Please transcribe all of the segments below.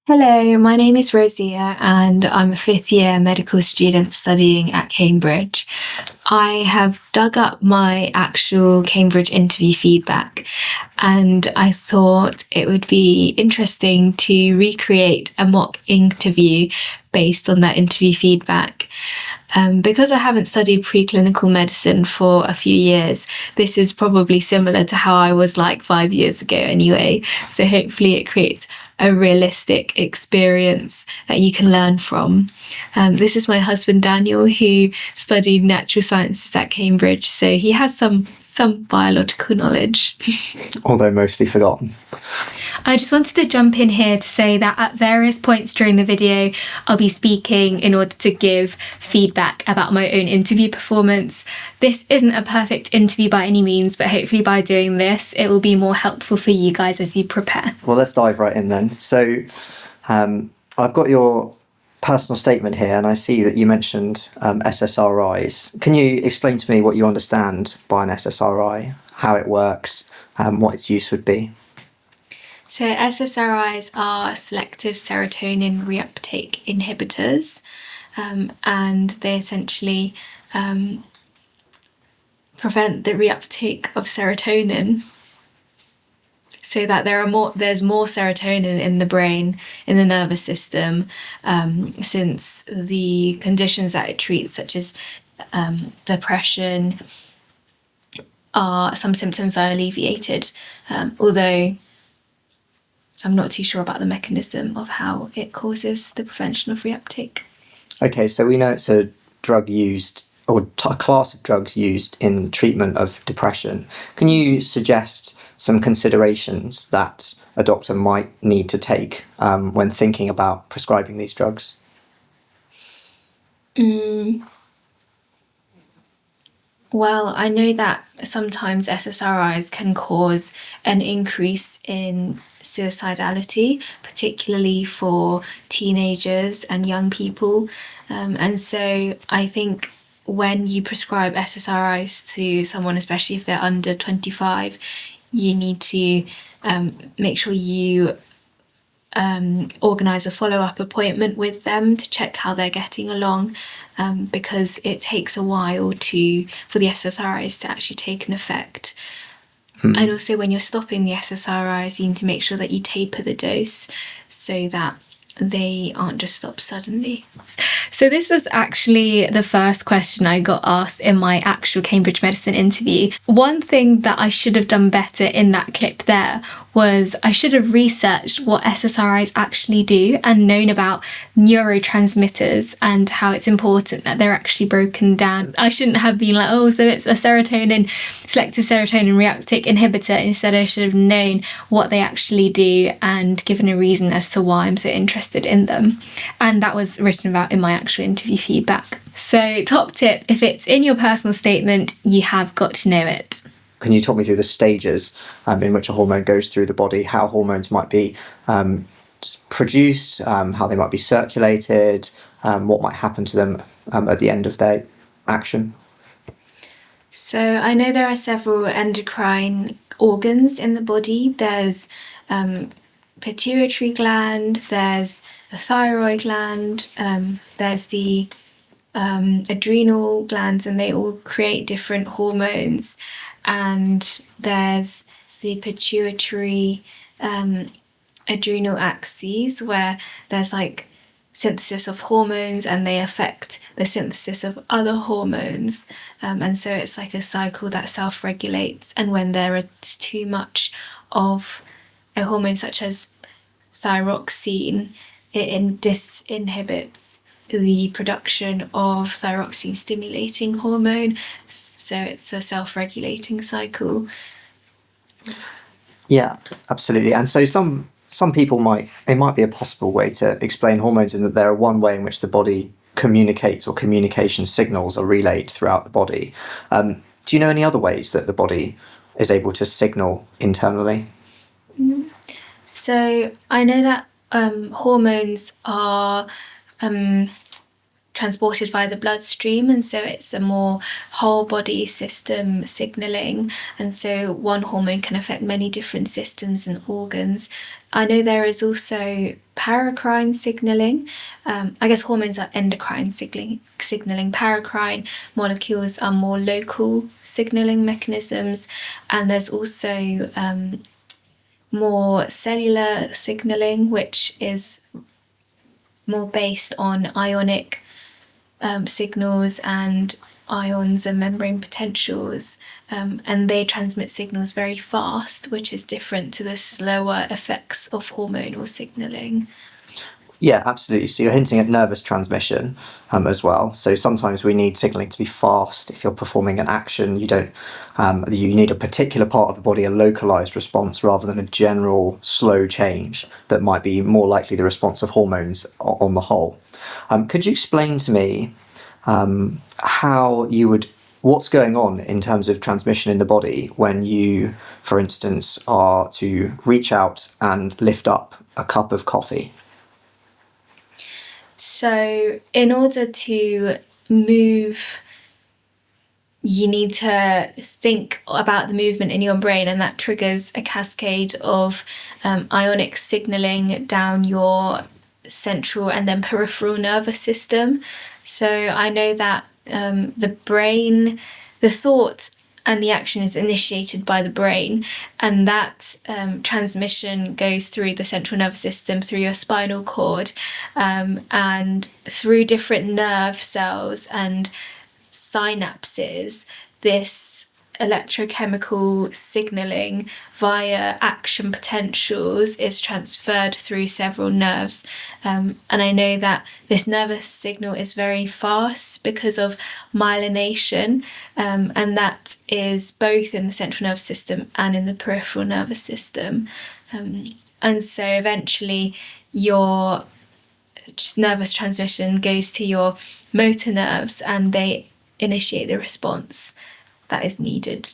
Hello, my name is Rosia and I'm a fifth year medical student studying at Cambridge. I have dug up my actual Cambridge interview feedback and I thought it would be interesting to recreate a mock interview based on that interview feedback. Because I haven't studied preclinical medicine for a few years, this is probably similar to how I was like 5 years ago anyway. So hopefully it creates a realistic experience that you can learn from. This is my husband Daniel, who studied natural sciences at Cambridge, so he has some biological knowledge. Although mostly forgotten. I just wanted to jump in here to say that at various points during the video, I'll be speaking in order to give feedback about my own interview performance. This isn't a perfect interview by any means, but hopefully by doing this, it will be more helpful for you guys as you prepare. Well, let's dive right in then. So I've got your personal statement here and I see that you mentioned SSRIs. Can you explain to me what you understand by an SSRI, how it works, what its use would be? So SSRIs are selective serotonin reuptake inhibitors, and they essentially prevent the reuptake of serotonin so that there's more serotonin in the brain, in the nervous system, since the conditions that it treats, such as depression, some symptoms are alleviated, although I'm not too sure about the mechanism of how it causes the prevention of reuptake. Okay, so we know it's a drug used, or a class of drugs used in treatment of depression. Can you suggest some considerations that a doctor might need to take when thinking about prescribing these drugs? Well, I know that sometimes SSRIs can cause an increase in suicidality, particularly for teenagers and young people. And so I think when you prescribe SSRIs to someone, especially if they're under 25, you need to make sure you organise a follow-up appointment with them to check how they're getting along, because it takes a while for the SSRIs to actually take an effect. And also when you're stopping the SSRIs, you need to make sure that you taper the dose so that they aren't just stopped suddenly. So this was actually the first question I got asked in my actual Cambridge Medicine interview. One thing that I should have done better in that clip there was I should have researched what SSRIs actually do and known about neurotransmitters and how it's important that they're actually broken down. I shouldn't have been like, oh, so it's a selective serotonin reuptake inhibitor. Instead, I should have known what they actually do and given a reason as to why I'm so interested in them. And that was written about in my actual interview feedback. So top tip, if it's in your personal statement, you have got to know it. Can you talk me through the stages in which a hormone goes through the body, how hormones might be produced, how they might be circulated, what might happen to them at the end of their action? So I know there are several endocrine organs in the body. There's pituitary gland, there's the thyroid gland, there's the adrenal glands, and they all create different hormones. And there's the pituitary adrenal axes, where there's like synthesis of hormones and they affect the synthesis of other hormones. And so it's like a cycle that self-regulates. And when there is too much of a hormone such as thyroxine, it disinhibits the production of thyroxine stimulating hormone. So it's a self-regulating cycle. Yeah, absolutely. And so some people it might be a possible way to explain hormones in that there are one way in which the body communicates, or communication signals are relayed throughout the body. Do you know any other ways that the body is able to signal internally? So I know that hormones are transported via the bloodstream, and so it's a more whole body system signaling, and so one hormone can affect many different systems and organs. I know there is also paracrine signaling. I guess hormones are endocrine signaling. Paracrine molecules are more local signaling mechanisms, and there's also more cellular signaling, which is more based on ionic signals and ions and membrane potentials, and they transmit signals very fast, which is different to the slower effects of hormonal signaling. Yeah, absolutely. So you're hinting at nervous transmission as well. So sometimes we need signaling to be fast. If you're performing an action, you need a particular part of the body, a localized response, rather than a general slow change that might be more likely the response of hormones on the whole. Could you explain to me what's going on in terms of transmission in the body when you, for instance, are to reach out and lift up a cup of coffee? So in order to move, you need to think about the movement in your brain, and that triggers a cascade of ionic signaling down your central and then peripheral nervous system. So I know that the brain, the thought and the action is initiated by the brain, and that transmission goes through the central nervous system, through your spinal cord, and through different nerve cells and synapses. This electrochemical signaling via action potentials is transferred through several nerves, and I know that this nervous signal is very fast because of myelination, and that is both in the central nervous system and in the peripheral nervous system, and so eventually your nervous transmission goes to your motor nerves, and they initiate the response that is needed.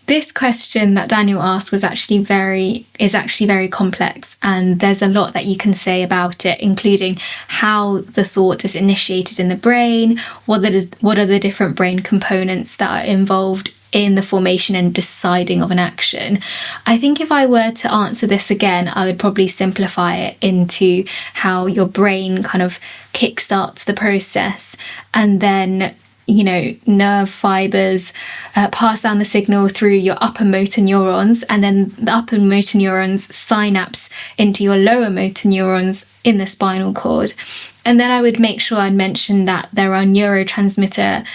This question that Daniel asked is actually very complex, and there's a lot that you can say about it, including how the thought is initiated in the brain, what are the different brain components that are involved in the formation and deciding of an action. I think if I were to answer this again, I would probably simplify it into how your brain kind of kickstarts the process, and then nerve fibers pass down the signal through your upper motor neurons, and then the upper motor neurons synapse into your lower motor neurons in the spinal cord. And then I would make sure I'd mention that there are neurotransmitter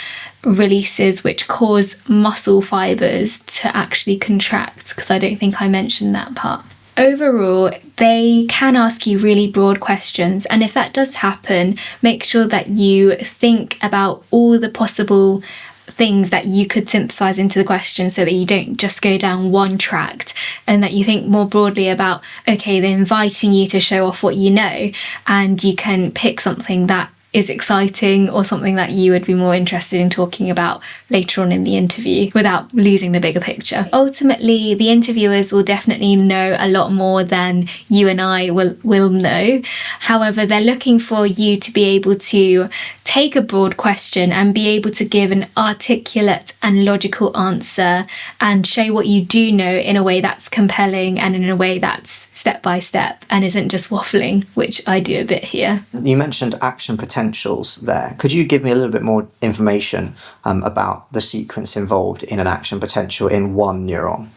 releases which cause muscle fibers to actually contract, because I don't think I mentioned that part. Overall, they can ask you really broad questions, and if that does happen, make sure that you think about all the possible things that you could synthesize into the question, so that you don't just go down one tract, and that you think more broadly about, okay, they're inviting you to show off what you know, and you can pick something that is exciting or something that you would be more interested in talking about later on in the interview without losing the bigger picture. Ultimately, the interviewers will definitely know a lot more than you and I will know. However, they're looking for you to be able to take a broad question and be able to give an articulate and logical answer and show what you do know in a way that's compelling and in a way that's step by step and isn't just waffling, which I do a bit here. You mentioned action potentials there. Could you give me a little bit more information about the sequence involved in an action potential in one neuron?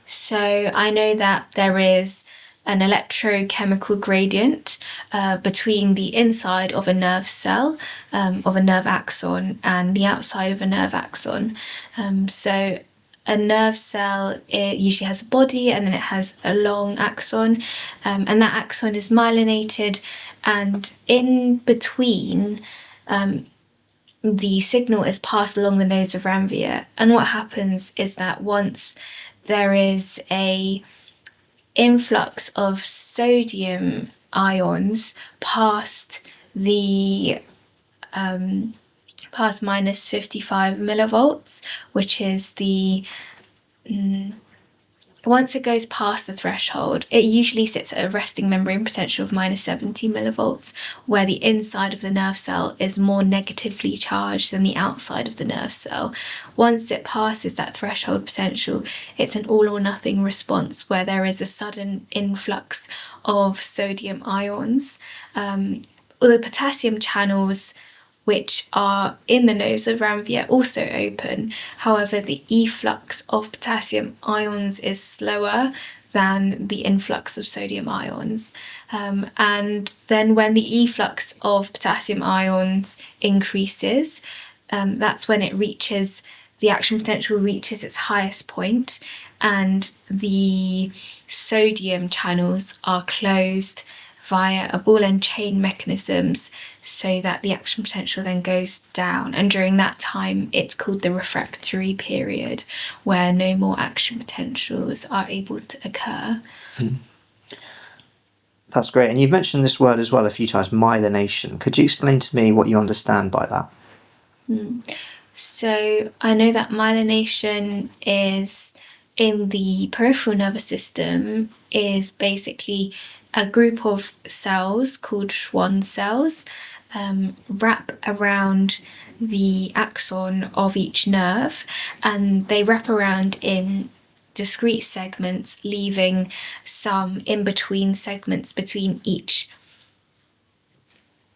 So I know that there is an electrochemical gradient between the inside of a nerve cell, of a nerve axon, and the outside of a nerve axon. So a nerve cell, it usually has a body and then it has a long axon, and that axon is myelinated, and in between the signal is passed along the nodes of Ranvier. And what happens is that once there is a influx of sodium ions past the past minus 55 millivolts, which is the once it goes past the threshold, it usually sits at a resting membrane potential of minus 70 millivolts, where the inside of the nerve cell is more negatively charged than the outside of the nerve cell. Once it passes that threshold potential, it's an all or nothing response where there is a sudden influx of sodium ions. Or the potassium channels, which are in the nose of Ranvier, also open. However, the efflux of potassium ions is slower than the influx of sodium ions. And then when the efflux of potassium ions increases, that's when the action potential reaches its highest point, and the sodium channels are closed via a ball and chain mechanisms so that the action potential then goes down. And during that time, it's called the refractory period, where no more action potentials are able to occur. That's great. And you've mentioned this word as well a few times, myelination. Could you explain to me what you understand by that? So I know that myelination is in the peripheral nervous system is basically a group of cells called Schwann cells wrap around the axon of each nerve, and they wrap around in discrete segments, leaving some in-between segments between each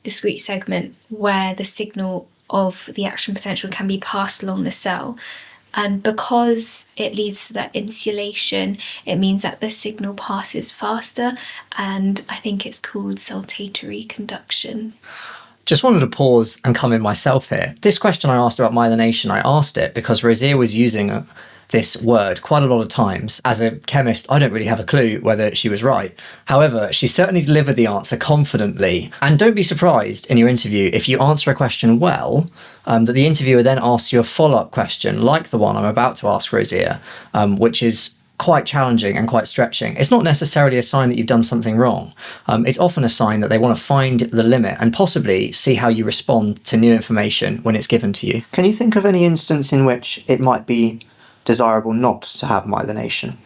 discrete segment where the signal of the action potential can be passed along the cell. And because it leads to that insulation, it means that the signal passes faster, and I think it's called saltatory conduction. Just wanted to pause and come in myself here. This question I asked about myelination, I asked it because Rosia was using this word quite a lot of times. As a chemist, I don't really have a clue whether she was right. However, she certainly delivered the answer confidently. And don't be surprised in your interview if you answer a question well, that the interviewer then asks you a follow-up question like the one I'm about to ask Rosia, which is quite challenging and quite stretching. It's not necessarily a sign that you've done something wrong. It's often a sign that they want to find the limit and possibly see how you respond to new information when it's given to you. Can you think of any instance in which it might be desirable not to have myelination?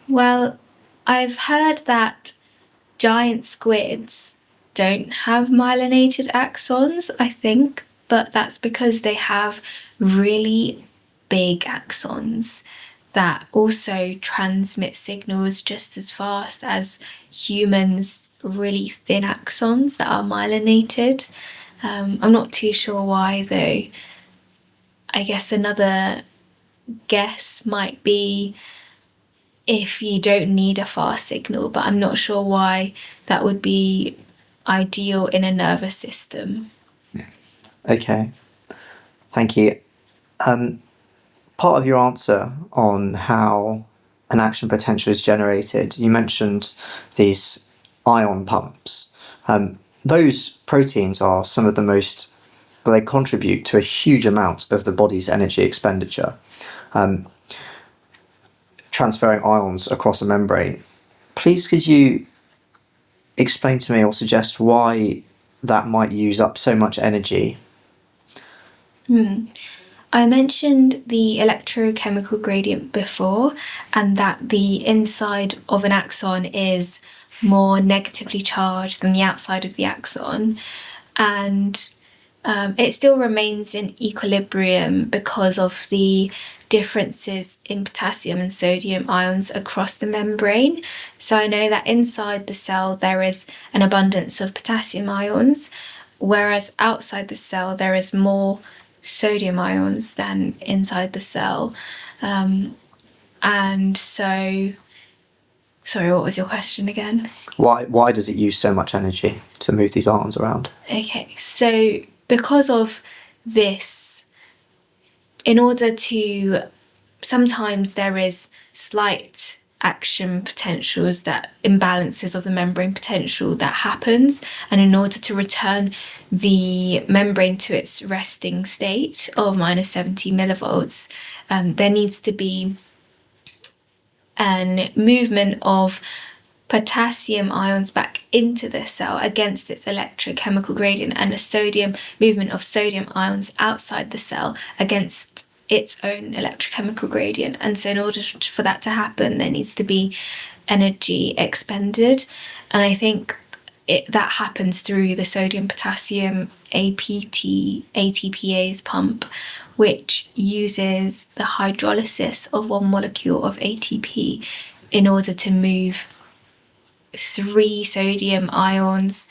Well, I've heard that giant squids don't have myelinated axons, I think, but that's because they have really big axons that also transmit signals just as fast as humans' really thin axons that are myelinated. I'm not too sure why though. I guess another guess might be if you don't need a fast signal, but I'm not sure why that would be ideal in a nervous system. Okay, thank you. Part of your answer on how an action potential is generated, you mentioned these ion pumps. Those proteins are some of the most, they contribute to a huge amount of the body's energy expenditure, transferring ions across a membrane. Please could you explain to me or suggest why that might use up so much energy? I mentioned the electrochemical gradient before, and that the inside of an axon is more negatively charged than the outside of the axon, and it still remains in equilibrium because of the differences in potassium and sodium ions across the membrane. So I know that inside the cell there is an abundance of potassium ions, whereas outside the cell there is more sodium ions than inside the cell. And so, sorry, what was your question again? Why does it use so much energy to move these ions around? Okay, so because of this, in order to, sometimes there is slight action potentials, that imbalances of the membrane potential that happens, and in order to return the membrane to its resting state of minus 70 millivolts, there needs to be a movement of potassium ions back into the cell against its electrochemical gradient, and a movement of sodium ions outside the cell against its own electrochemical gradient. And so in order for that to happen, there needs to be energy expended. And I think that happens through the sodium potassium ATPase pump, which uses the hydrolysis of one molecule of ATP in order to move 3 sodium ions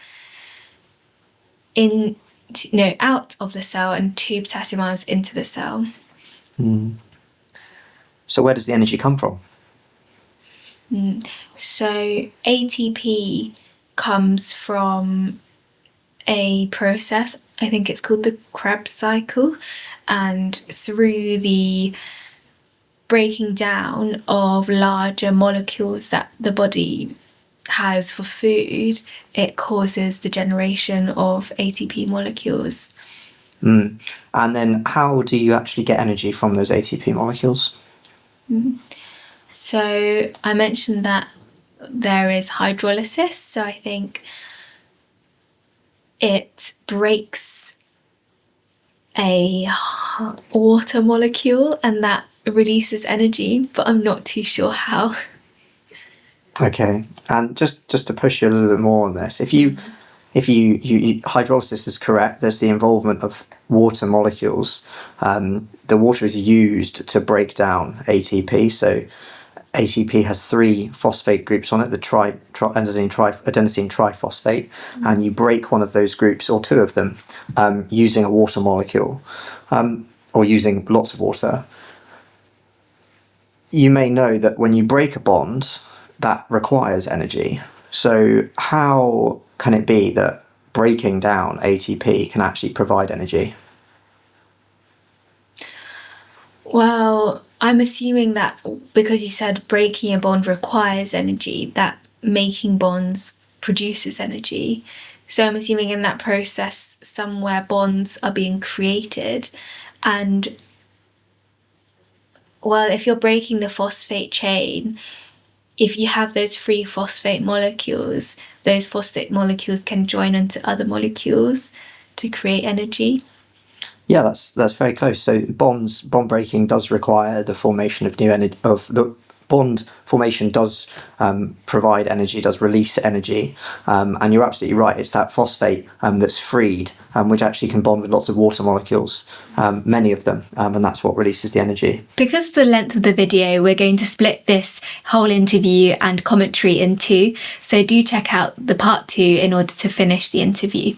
out of the cell and 2 potassium ions into the cell. So where does the energy come from? So ATP comes from a process, I think it's called the Krebs cycle, and through the breaking down of larger molecules that the body has for food, it causes the generation of ATP molecules. And then how do you actually get energy from those ATP molecules? So I mentioned that there is hydrolysis, so I think it breaks a water molecule and that releases energy, but I'm not too sure how. Okay, and just to push you a little bit more on this, if you hydrolysis is correct, there's the involvement of water molecules. The water is used to break down ATP. So ATP has 3 phosphate groups on it, the adenosine triphosphate, and you break one of those groups or 2 of them using a water molecule or using lots of water. You may know that when you break a bond, that requires energy. So how can it be that breaking down ATP can actually provide energy? Well, I'm assuming that because you said breaking a bond requires energy, that making bonds produces energy. So I'm assuming in that process somewhere bonds are being created. And well, if you're breaking the phosphate chain, if you have those 3 phosphate molecules, those phosphate molecules can join onto other molecules to create energy. Yeah, that's very close. So bond breaking does require the formation of new energy. The bond formation does provide energy, does release energy, and you're absolutely right. It's that phosphate that's freed, which actually can bond with lots of water molecules, many of them, and that's what releases the energy. Because of the length of the video, we're going to split this whole interview and commentary in 2. So do check out the part 2 in order to finish the interview.